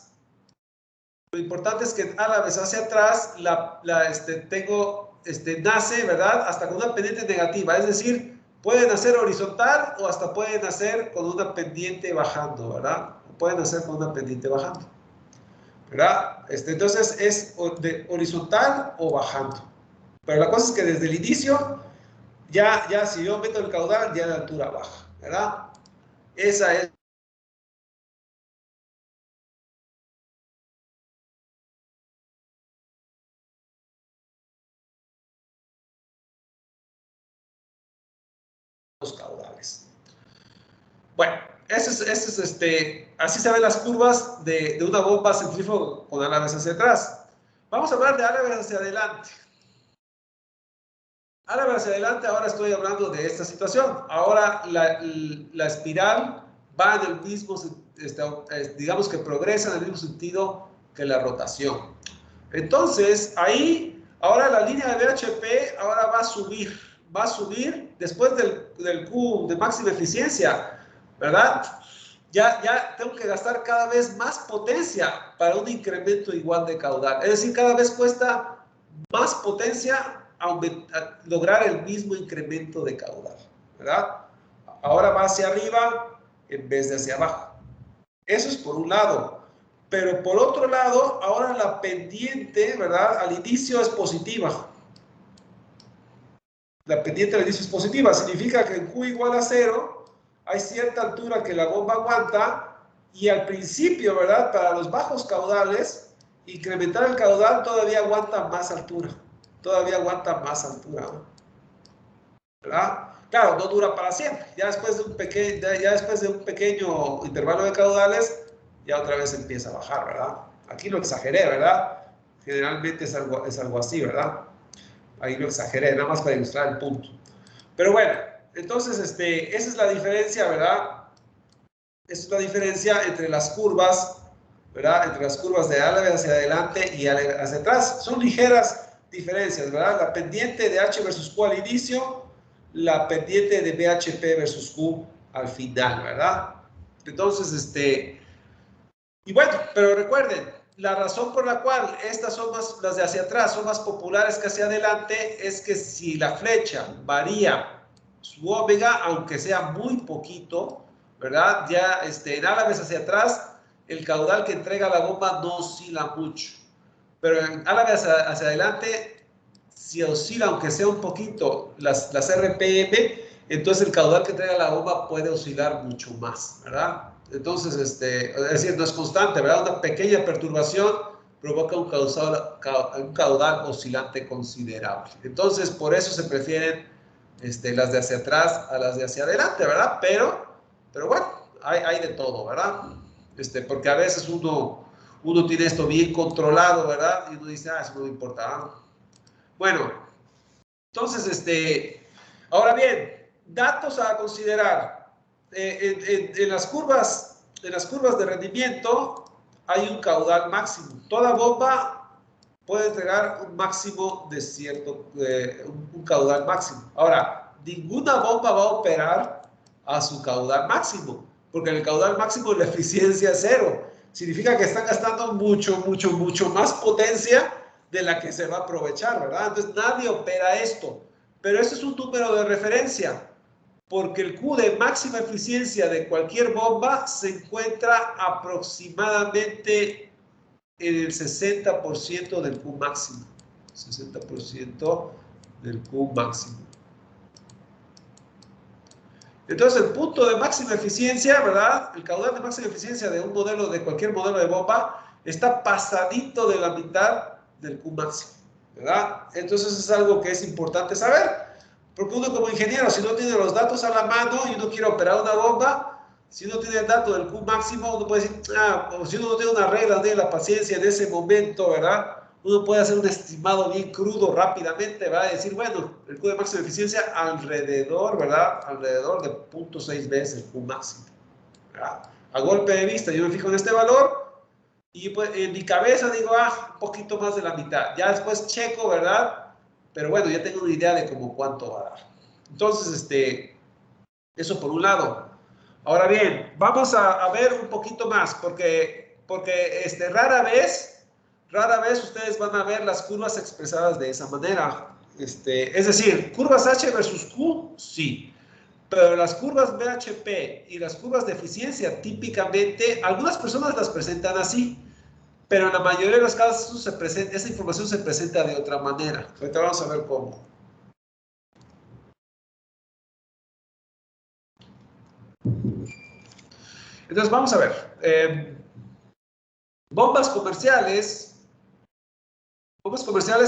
nace, ¿verdad? Hasta con una pendiente negativa, es decir, pueden hacer horizontal o hasta pueden hacer con una pendiente bajando, ¿verdad? Pueden hacer con una pendiente bajando, ¿verdad? Entonces es de horizontal o bajando. Pero la cosa es que desde el inicio, ya si yo meto el caudal, ya la altura baja, ¿verdad? Esa es los caudales. Bueno, así se ven las curvas de una bomba centrífuga con álabes hacia atrás. Vamos a hablar de álabes hacia adelante. Álabes hacia adelante, ahora estoy hablando de esta situación. Ahora la espiral va en el mismo, digamos que progresa en el mismo sentido que la rotación. Entonces, ahí, ahora la línea de BHP ahora va a subir después del Q de máxima eficiencia, ¿verdad? Ya tengo que gastar cada vez más potencia para un incremento igual de caudal. Es decir, cada vez cuesta más potencia lograr el mismo incremento de caudal, ¿verdad? Ahora va hacia arriba en vez de hacia abajo. Eso es por un lado. Pero por otro lado, ahora la pendiente, ¿verdad? Al inicio es positiva. La pendiente al inicio es positiva. Significa que en Q igual a 0, hay cierta altura que la bomba aguanta y al principio, ¿verdad? Para los bajos caudales, incrementar el caudal todavía aguanta más altura. Todavía aguanta más altura, ¿verdad? Claro, no dura para siempre. Ya después de un pequeño intervalo de caudales, ya otra vez empieza a bajar, ¿verdad? Aquí lo exageré, ¿verdad? Generalmente es algo así, ¿verdad? Ahí lo exageré, nada más para ilustrar el punto. Pero bueno, entonces, esa es la diferencia, ¿verdad? Esa es la diferencia entre las curvas, ¿verdad? Entre las curvas de álabes hacia adelante y hacia atrás. Son ligeras diferencias, ¿verdad? La pendiente de H versus Q al inicio, la pendiente de BHP versus Q al final, ¿verdad? Entonces, y bueno, pero recuerden, la razón por la cual estas son más, las de hacia atrás son más populares que hacia adelante es que si la flecha varía su omega, aunque sea muy poquito, ¿verdad? Ya en álabes hacia atrás, el caudal que entrega la bomba no oscila mucho. Pero en álabes hacia adelante, si oscila, aunque sea un poquito, las RPM, entonces el caudal que entrega la bomba puede oscilar mucho más, ¿verdad? Entonces, es decir, no es constante, ¿verdad? Una pequeña perturbación provoca un caudal oscilante considerable. Entonces, por eso se prefieren las de hacia atrás a las de hacia adelante, ¿verdad? Pero bueno, hay de todo, ¿verdad? Porque a veces uno tiene esto bien controlado, ¿verdad? Y uno dice, eso no me importa, ¿verdad? Bueno, entonces, ahora bien, datos a considerar. En las curvas de rendimiento hay un caudal máximo. Toda bomba puede entregar un máximo de un caudal máximo. Ahora, ninguna bomba va a operar a su caudal máximo, porque el caudal máximo la eficiencia es 0. Significa que están gastando mucho más potencia de la que se va a aprovechar, ¿verdad? Entonces nadie opera esto, pero eso es un número de referencia, porque el Q de máxima eficiencia de cualquier bomba se encuentra aproximadamente en el 60% del Q máximo. 60% del Q máximo. Entonces, el punto de máxima eficiencia, ¿verdad? El caudal de máxima eficiencia de un modelo, de cualquier modelo de bomba, está pasadito de la mitad del Q máximo, ¿verdad? Entonces, es algo que es importante saber, porque uno como ingeniero, si no tiene los datos a la mano y uno quiere operar una bomba, si uno tiene el dato del Q máximo, uno puede decir, o si uno no tiene una regla de la paciencia en ese momento, ¿verdad? Uno puede hacer un estimado bien crudo rápidamente, ¿verdad? Y decir, bueno, el Q de máxima eficiencia alrededor, ¿verdad? Alrededor de 0.6 veces el Q máximo, ¿verdad? A golpe de vista, yo me fijo en este valor y pues en mi cabeza digo, un poquito más de la mitad. Ya después checo, ¿verdad? Pero bueno, ya tengo una idea de como cuánto va a dar. Entonces, eso por un lado. Ahora bien, vamos a ver un poquito más, porque rara vez ustedes van a ver las curvas expresadas de esa manera. Es decir, curvas H versus Q, sí. Pero las curvas BHP y las curvas de eficiencia, típicamente, algunas personas las presentan así, pero en la mayoría de los casos esa información se presenta de otra manera. Ahorita vamos a ver cómo. Entonces, vamos a ver. Bombas comerciales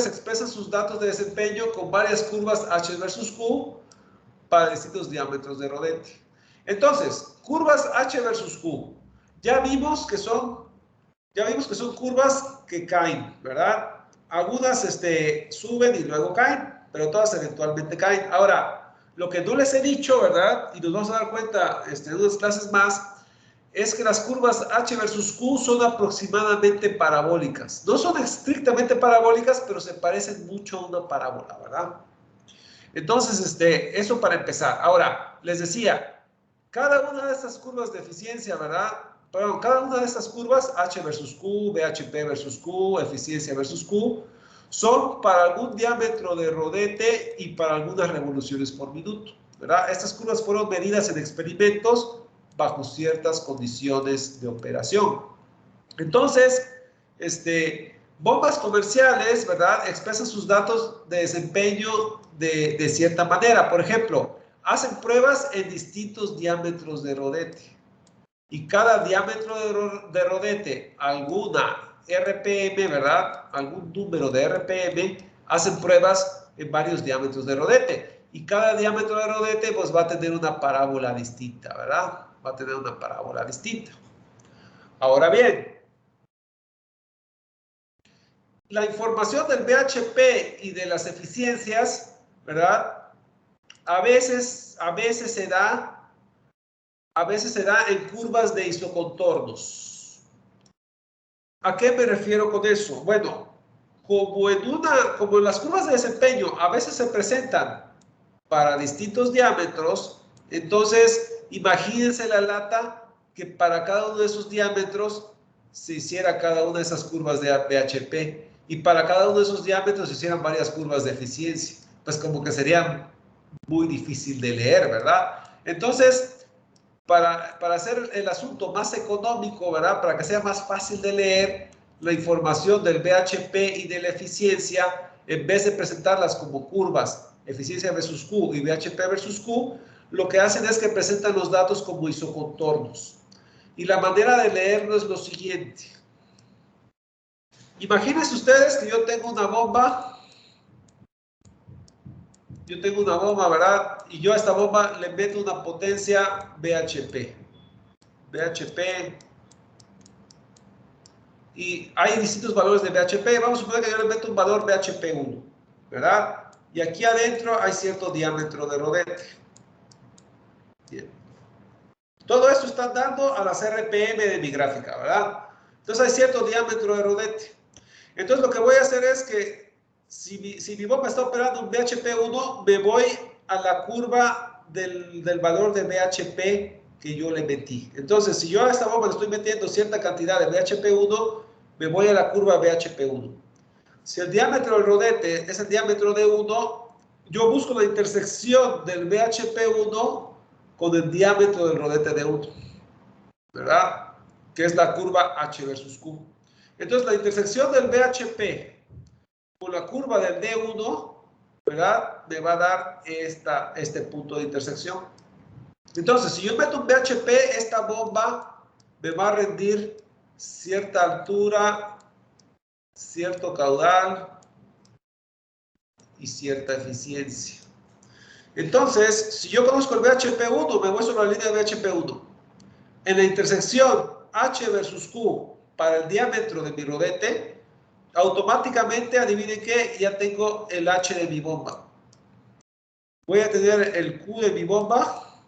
expresan sus datos de desempeño con varias curvas H versus Q para distintos diámetros de rodete. Entonces, curvas H versus Q. Ya vimos que son curvas que caen, ¿verdad? Algunas suben y luego caen, pero todas eventualmente caen. Ahora, lo que no les he dicho, ¿verdad? Y nos vamos a dar cuenta en unas clases más, es que las curvas H versus Q son aproximadamente parabólicas. No son estrictamente parabólicas, pero se parecen mucho a una parábola, ¿verdad? Entonces, eso para empezar. Ahora, les decía, cada una de estas curvas de eficiencia, ¿verdad? Perdón, cada una de estas curvas, H versus Q, BHP versus Q, eficiencia versus Q, son para algún diámetro de rodete y para algunas revoluciones por minuto, ¿verdad? Estas curvas fueron medidas en experimentos bajo ciertas condiciones de operación. Entonces, bombas comerciales, ¿verdad? Expresan sus datos de desempeño de cierta manera. Por ejemplo, hacen pruebas en distintos diámetros de rodete. Y cada diámetro de rodete, alguna RPM, ¿verdad? Algún número de RPM, hacen pruebas en varios diámetros de rodete. Y cada diámetro de rodete, pues va a tener una parábola distinta, ¿verdad? Va a tener una parábola distinta. Ahora bien, la información del BHP y de las eficiencias, ¿verdad? A veces se da en curvas de isocontornos. ¿A qué me refiero con eso? Bueno, como en las curvas de desempeño a veces se presentan para distintos diámetros, entonces imagínense la lata que para cada uno de esos diámetros se hiciera cada una de esas curvas de BHP y para cada uno de esos diámetros se hicieran varias curvas de eficiencia. Pues como que sería muy difícil de leer, ¿verdad? Entonces, para hacer el asunto más económico, ¿verdad? Para que sea más fácil de leer la información del BHP y de la eficiencia, en vez de presentarlas como curvas, eficiencia versus Q y BHP versus Q, lo que hacen es que presentan los datos como isocontornos. Y la manera de leerlo es lo siguiente. Imagínense ustedes que yo tengo una bomba, ¿verdad? Y yo a esta bomba le meto una potencia BHP. Y hay distintos valores de BHP. Vamos a suponer que yo le meto un valor BHP1, ¿verdad? Y aquí adentro hay cierto diámetro de rodete. Bien. Todo esto está dando a las RPM de mi gráfica, ¿verdad? Entonces hay cierto diámetro de rodete. Entonces lo que voy a hacer es que si mi bomba está operando un BHP1, me voy a la curva del valor de BHP que yo le metí. Entonces, si yo a esta bomba le estoy metiendo cierta cantidad de BHP1, me voy a la curva BHP1. Si el diámetro del rodete es el diámetro de 1, yo busco la intersección del BHP1 con el diámetro del rodete de 1, ¿verdad? Que es la curva H versus Q. Entonces, la intersección del BHP con la curva del D1, ¿verdad? Me va a dar este punto de intersección. Entonces, si yo meto un BHP, esta bomba me va a rendir cierta altura, cierto caudal y cierta eficiencia. Entonces, si yo conozco el BHP1, me voy sobre la línea de BHP1. En la intersección H versus Q para el diámetro de mi rodete, automáticamente, adivinen qué, ya tengo el H de mi bomba. Voy a tener el Q de mi bomba,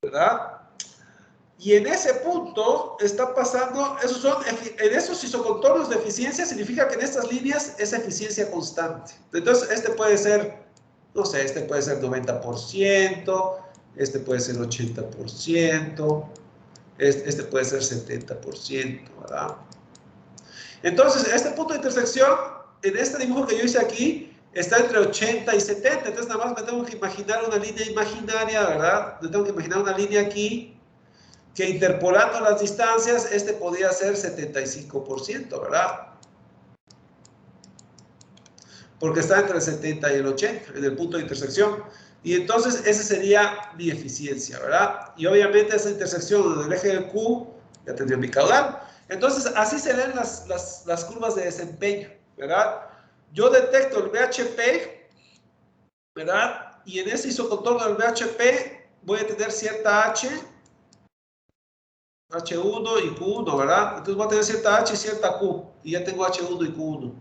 ¿verdad? Y en ese punto está pasando, en esos isocontornos de eficiencia significa que en estas líneas es eficiencia constante. Entonces, este puede ser, no sé, este puede ser 90%, este puede ser 80%, este puede ser 70%, ¿verdad? Entonces, este punto de intersección, en este dibujo que yo hice aquí, está entre 80 y 70. Entonces, nada más me tengo que imaginar una línea imaginaria, ¿verdad? Me tengo que imaginar una línea aquí, que interpolando las distancias, este podría ser 75%, ¿verdad? Porque está entre el 70 y el 80, en el punto de intersección. Y entonces, esa sería mi eficiencia, ¿verdad? Y obviamente esa intersección del eje del Q, ya tendría mi caudal. Entonces, así se leen las curvas de desempeño, ¿verdad? Yo detecto el BHP, ¿verdad? Y en ese isocontorno del BHP voy a tener cierta H, H1 y Q1, ¿verdad? Entonces voy a tener cierta H y cierta Q, y ya tengo H1 y Q1.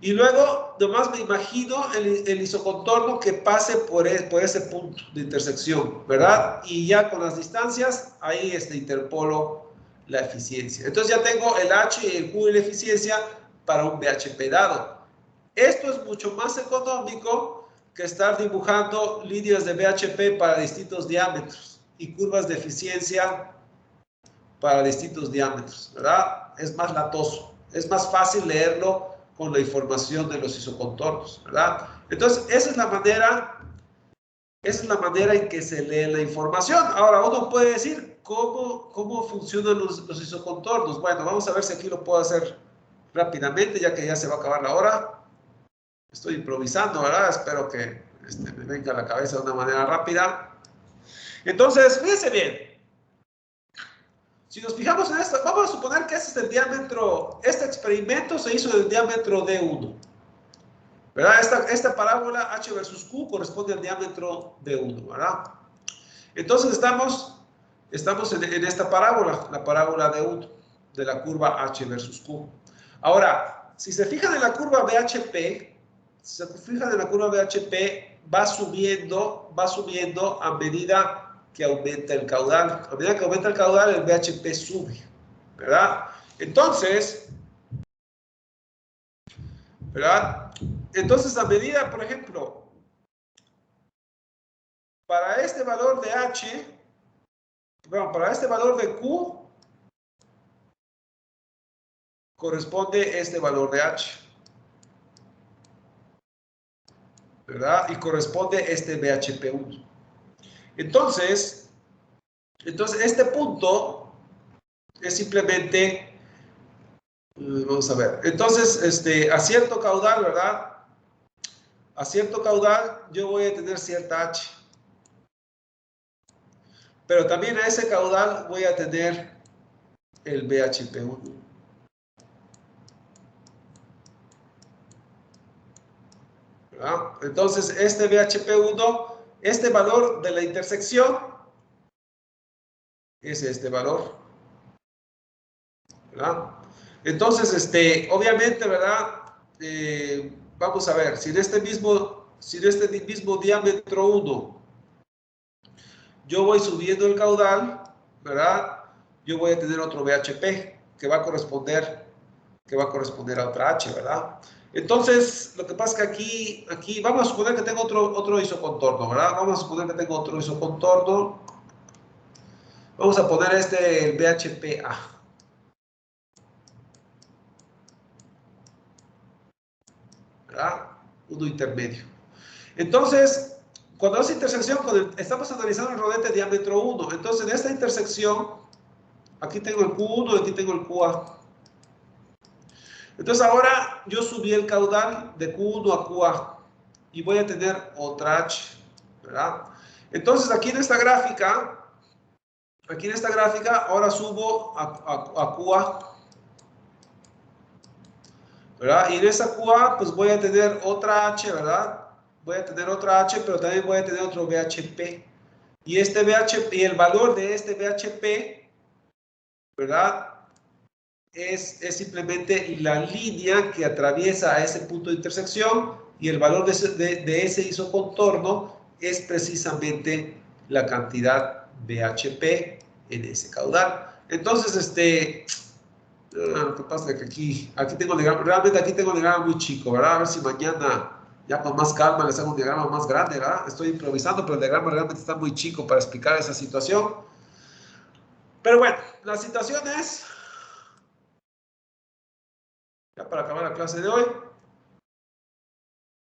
Y luego, nomás me imagino el isocontorno que pase por ese punto de intersección, ¿verdad? Y ya con las distancias, ahí interpolo la eficiencia. Entonces ya tengo el H y el Q y la eficiencia para un BHP dado. Esto es mucho más económico que estar dibujando líneas de BHP para distintos diámetros y curvas de eficiencia para distintos diámetros, ¿verdad? Es más latoso, es más fácil leerlo con la información de los isocontornos, ¿verdad? Entonces, esa es la manera en que se lee la información. Ahora, uno puede decir, ¿cómo funcionan los isocontornos? Bueno, vamos a ver si aquí lo puedo hacer rápidamente, ya que ya se va a acabar la hora. Estoy improvisando, ¿verdad? Espero que me venga a la cabeza de una manera rápida. Entonces, fíjense bien. Si nos fijamos en esto, vamos a suponer que este es el diámetro, este experimento se hizo en el diámetro D1. ¿Verdad? Esta parábola H versus Q corresponde al diámetro D1, ¿verdad? Entonces estamos en esta parábola, la parábola D1, de la curva H versus Q. Ahora, si se fijan en la curva BHP, va subiendo a medida que aumenta el caudal. A medida que aumenta el caudal, el BHP sube, ¿verdad? Entonces, a medida, por ejemplo, para este valor de H, bueno, para este valor de Q, corresponde este valor de H, ¿verdad? Y corresponde este BHP1. Entonces, este punto es simplemente, vamos a ver, entonces, a cierto caudal, ¿verdad? A cierto caudal yo voy a tener cierta H. Pero también a ese caudal voy a tener el BHP1. ¿Verdad? Entonces, este BHP1, este valor de la intersección es este valor. ¿Verdad? Entonces, obviamente, ¿verdad? Vamos a ver, si en este mismo diámetro 1 yo voy subiendo el caudal, ¿verdad? Yo voy a tener otro BHP que va a corresponder a otra H, ¿verdad? Entonces, lo que pasa es que aquí vamos a suponer que tengo otro isocontorno, ¿verdad? Vamos a suponer que tengo otro isocontorno. Vamos a poner el BHPA. ¿Verdad? Uno intermedio. Entonces, cuando hace intersección, estamos analizando el rodete diámetro 1. Entonces, en esta intersección, aquí tengo el Q1 y aquí tengo el QA. Entonces, ahora yo subí el caudal de Q1 a QA y voy a tener otra H, ¿verdad? Entonces, aquí en esta gráfica, ahora subo a QA, ¿verdad? Y en esa QA, pues voy a tener otra H, ¿verdad? Voy a tener otra H, pero también voy a tener otro BHP. Y el valor de este BHP, ¿verdad? Es simplemente la línea que atraviesa a ese punto de intersección, y el valor de ese isocontorno es precisamente la cantidad BHP en ese caudal. Entonces, lo que pasa es que aquí tengo el diagrama, realmente aquí tengo el diagrama muy chico, ¿verdad? A ver si mañana, ya con más calma, les hago un diagrama más grande, ¿verdad? Estoy improvisando, pero el diagrama realmente está muy chico para explicar esa situación. Pero bueno, la situación es, ya para acabar la clase de hoy,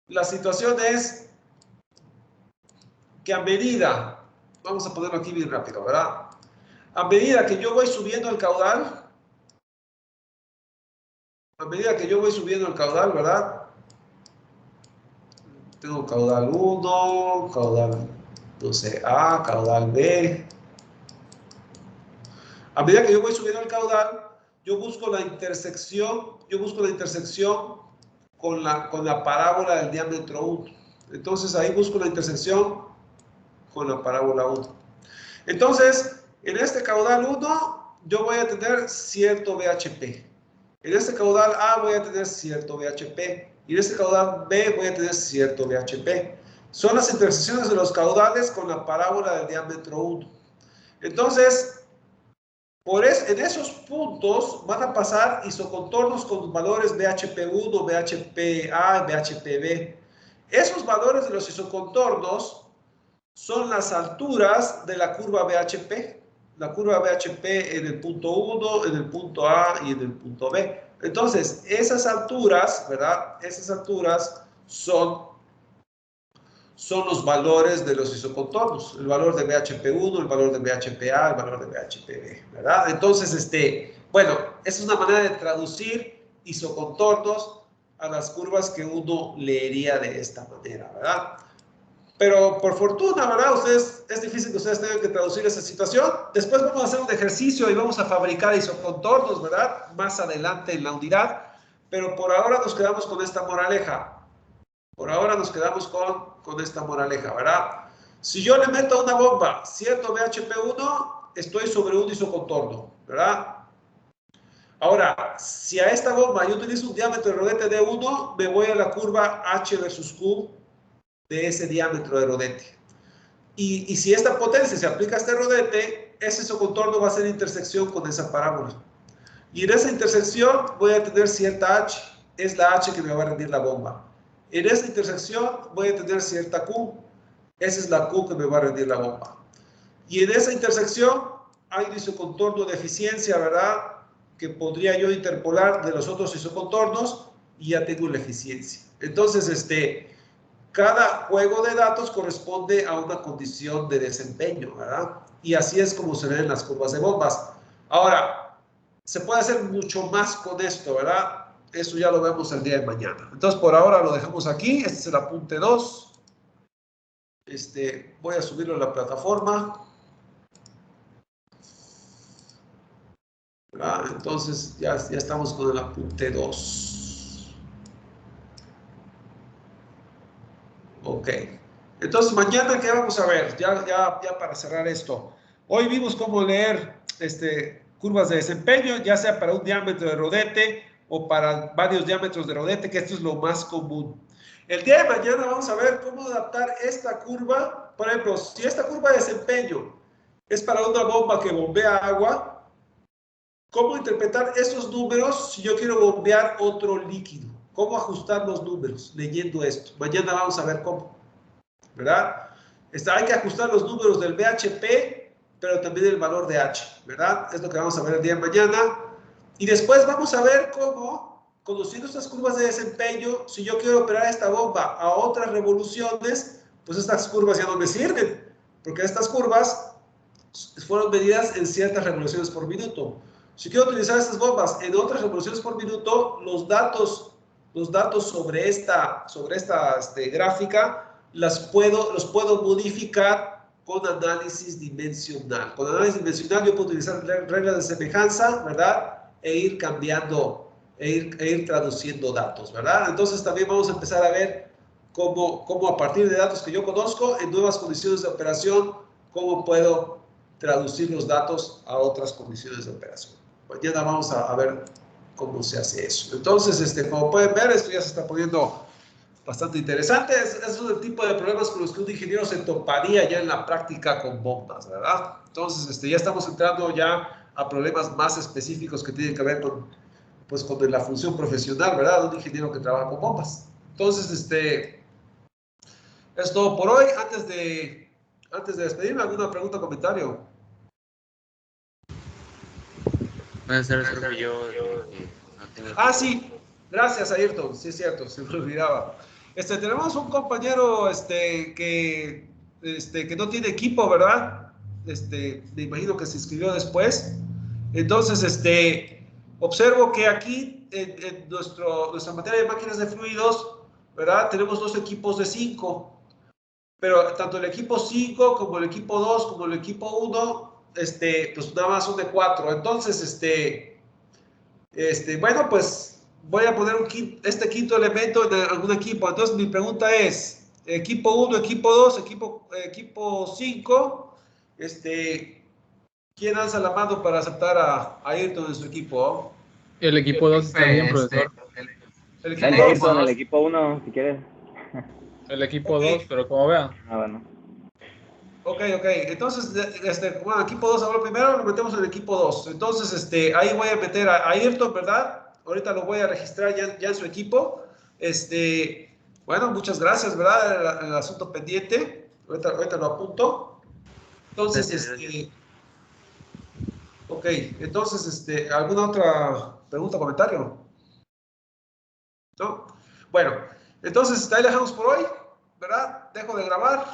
la situación es que a medida, vamos a ponerlo aquí bien rápido, ¿verdad? A medida que yo voy subiendo el caudal, ¿verdad? Tengo caudal 1, caudal, no sé, A, caudal B. A medida que yo voy subiendo el caudal, yo busco la intersección con la parábola del diámetro 1. Entonces, ahí busco la intersección con la parábola 1. Entonces, en este caudal 1, yo voy a tener cierto BHP. En este caudal A voy a tener cierto BHP y en este caudal B voy a tener cierto BHP. Son las intersecciones de los caudales con la parábola de diámetro 1. Entonces, en esos puntos van a pasar isocontornos con valores BHP1, BHPA y BHPB. Esos valores de los isocontornos son las alturas de la curva BHP. La curva BHP en el punto 1, en el punto A y en el punto B. Entonces, esas alturas, ¿verdad? Esas alturas son los valores de los isocontornos. El valor de BHP1, el valor de BHPA, el valor de BHPB, ¿verdad? Entonces, bueno, esa es una manera de traducir isocontornos a las curvas que uno leería de esta manera, ¿verdad? Pero por fortuna, ¿verdad? Es difícil que ustedes tengan que traducir esa situación. Después vamos a hacer un ejercicio y vamos a fabricar isocontornos, ¿verdad? Más adelante en la unidad. Pero por ahora nos quedamos con esta moraleja. Por ahora nos quedamos con esta moraleja, ¿verdad? Si yo le meto a una bomba cierto BHP1, estoy sobre un isocontorno, ¿verdad? Ahora, si a esta bomba yo utilizo un diámetro de rodete de 1, me voy a la curva H versus Q de ese diámetro de rodete. Y si esta potencia se aplica a este rodete, ese isocontorno va a ser intersección con esa parábola. Y en esa intersección voy a tener cierta H, es la H que me va a rendir la bomba. En esta intersección voy a tener cierta Q, esa es la Q que me va a rendir la bomba. Y en esa intersección hay un isocontorno de eficiencia, ¿verdad? Que podría yo interpolar de los otros isocontornos y ya tengo la eficiencia. Entonces, cada juego de datos corresponde a una condición de desempeño, ¿verdad? Y así es como se ven las curvas de bombas. Ahora, se puede hacer mucho más con esto, ¿verdad? Eso ya lo vemos el día de mañana. Entonces, por ahora lo dejamos aquí. Este es el apunte 2. Voy a subirlo a la plataforma. ¿Verdad? Entonces, ya estamos con el apunte 2. Ok. Entonces, mañana, ¿qué vamos a ver? Ya para cerrar esto. Hoy vimos cómo leer curvas de desempeño, ya sea para un diámetro de rodete o para varios diámetros de rodete, que esto es lo más común. El día de mañana vamos a ver cómo adaptar esta curva. Por ejemplo, si esta curva de desempeño es para una bomba que bombea agua, ¿cómo interpretar esos números si yo quiero bombear otro líquido? ¿Cómo ajustar los números leyendo esto? Mañana vamos a ver cómo, ¿verdad? Hay que ajustar los números del BHP, pero también el valor de H, ¿verdad? Es lo que vamos a ver el día de mañana. Y después vamos a ver cómo, conociendo estas curvas de desempeño, si yo quiero operar esta bomba a otras revoluciones, pues estas curvas ya no me sirven, porque estas curvas fueron medidas en ciertas revoluciones por minuto. Si quiero utilizar estas bombas en otras revoluciones por minuto, los datos sobre esta gráfica los puedo modificar con análisis dimensional. Con análisis dimensional yo puedo utilizar reglas de semejanza, ¿verdad? E ir cambiando, ir traduciendo datos, ¿verdad? Entonces también vamos a empezar a ver cómo a partir de datos que yo conozco, en nuevas condiciones de operación, cómo puedo traducir los datos a otras condiciones de operación. Mañana vamos a ver cómo se hace eso. Entonces, como pueden ver, esto ya se está poniendo bastante interesante. Es el tipo de problemas con los que un ingeniero se toparía ya en la práctica con bombas, ¿verdad? Entonces, ya estamos entrando ya a problemas más específicos que tienen que ver con la función profesional, ¿verdad? De un ingeniero que trabaja con bombas. Entonces, es todo por hoy. Antes de despedirme, ¿alguna pregunta o comentario? Buenas tardes, profe. Yo no tengo Ah, sí. Gracias, Ayrton. Sí, es cierto, se me olvidaba. Tenemos un compañero que no tiene equipo, ¿verdad? Me imagino que se inscribió después. Entonces, observo que aquí en nuestra materia de máquinas de fluidos, ¿verdad? Tenemos 2 equipos de 5. Pero tanto el equipo 5 como el equipo 2 como el equipo 1, pues nada más son de 4. Entonces, bueno, pues voy a poner este quinto elemento en algún equipo. Entonces, mi pregunta es, equipo 1, equipo 2, equipo 5, ¿quién alza la mano para aceptar a Ayrton en su equipo? El equipo 2 está bien, profesor. El equipo Vente, 2. Ayrton, el equipo 1, si quieres. El equipo 2, pero como vea. Ah, bueno. Ok. Entonces, bueno, equipo 2 ahora primero lo metemos en el equipo 2. Entonces, ahí voy a meter a Ayrton, ¿verdad? Ahorita lo voy a registrar ya en su equipo. Bueno, muchas gracias, ¿verdad? El asunto pendiente. Ahorita lo apunto. Entonces, ok. Entonces, ¿alguna otra pregunta o comentario? ¿No? Bueno, entonces, ahí la dejamos por hoy, ¿verdad? Dejo de grabar.